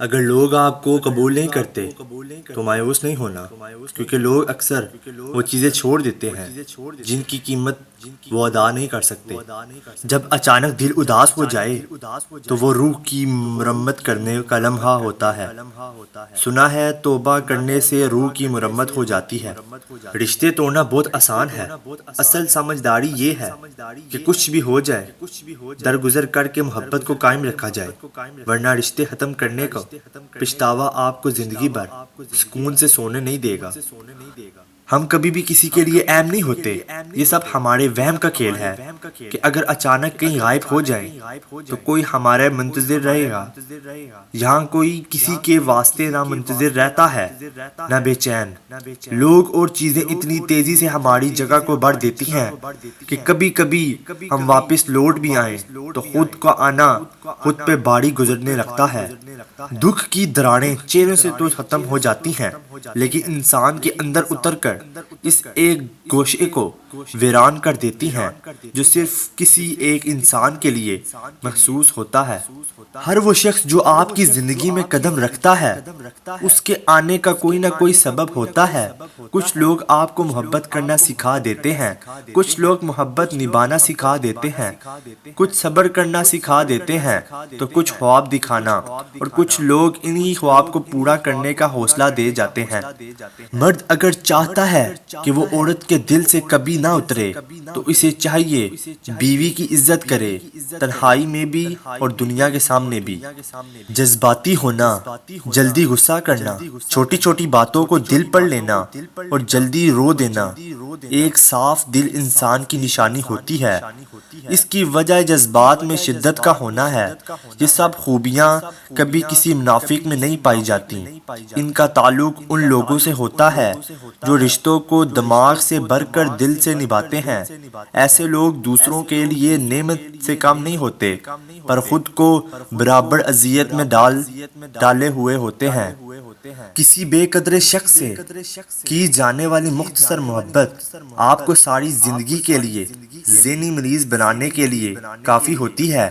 اگر لوگ آپ کو قبول نہیں کرتے تو مایوس نہیں ہونا، کیونکہ لوگ اکثر وہ چیزیں چھوڑ دیتے ہیں جن کی قیمت وہ ادا نہیں کر سکتے۔ جب اچانک دل اداس ہو جائے تو وہ روح کی مرمت کرنے کا لمحہ ہوتا ہے۔ سنا ہے توبہ کرنے سے روح کی مرمت ہو جاتی ہے۔ رشتے توڑنا بہت آسان ہے، اصل سمجھداری یہ ہے کہ کچھ بھی ہو جائے درگزر کر کے محبت کو قائم رکھا جائے، ورنہ رشتے ختم کرنے کا پچھتاوا آپ کو زندگی بھر سکون سے سونے نہیں دے گا۔ ہم کبھی بھی کسی کے لیے اہم نہیں ہوتے، یہ سب ہمارے وہم کا کھیل ہے کہ اگر اچانک کہیں غائب ہو جائیں تو کوئی ہمارے منتظر رہے گا۔ یہاں کوئی کسی کے واسطے نہ منتظر رہتا ہے نہ بے چین۔ لوگ اور چیزیں اتنی تیزی سے ہماری جگہ کو بھر دیتی ہیں کہ کبھی کبھی ہم واپس لوٹ بھی آئیں تو خود کا آنا خود پہ بھاری گزرنے لگتا ہے۔ دکھ کی دراڑیں چہروں سے تو ختم ہو جاتی ہیں، لیکن انسان کے اندر اتر کر اس ایک گوشے کو ویران کر دیتی ہیں جو صرف کسی ایک انسان کے لیے محسوس ہوتا ہے۔ ہر وہ شخص جو آپ کی زندگی میں قدم رکھتا ہے اس کے آنے کا کوئی نہ کوئی سبب ہوتا ہے۔ کچھ لوگ آپ کو محبت کرنا سکھا دیتے ہیں، کچھ لوگ محبت نبھانا سکھا دیتے ہیں، کچھ صبر کرنا سکھا دیتے ہیں تو کچھ خواب دکھانا، اور کچھ لوگ انہی خواب کو پورا کرنے کا حوصلہ دے جاتے ہیں۔ مرد اگر چاہتا ہے کہ وہ عورت کے دل سے کبھی نہ اترے تو اسے چاہیے بیوی کی عزت کرے، تنہائی میں بھی اور دنیا کے سامنے بھی۔ جذباتی ہونا، جلدی غصہ کرنا، چھوٹی چھوٹی باتوں کو دل پر لینا اور جلدی رو دینا ایک صاف دل انسان کی نشانی ہوتی ہے۔ اس کی وجہ جذبات میں شدت کا ہونا ہے۔ یہ سب خوبیاں کبھی کسی منافق میں نہیں پائی جاتی۔ ان کا تعلق ان لوگوں سے ہوتا ہے جو رشتوں کو دماغ سے بھر کر دل سے نبھاتے ہیں۔ ایسے لوگ دوسروں کے لیے نعمت سے کم نہیں ہوتے، پر خود کو برابر اذیت میں ڈالے ہوئے ہوتے ہیں۔ کسی بے قدر شخص سے کی جانے والی مختصر محبت آپ کو ساری زندگی کے لیے ذہنی مریض بنانے کے لیے کافی ہوتی ہے۔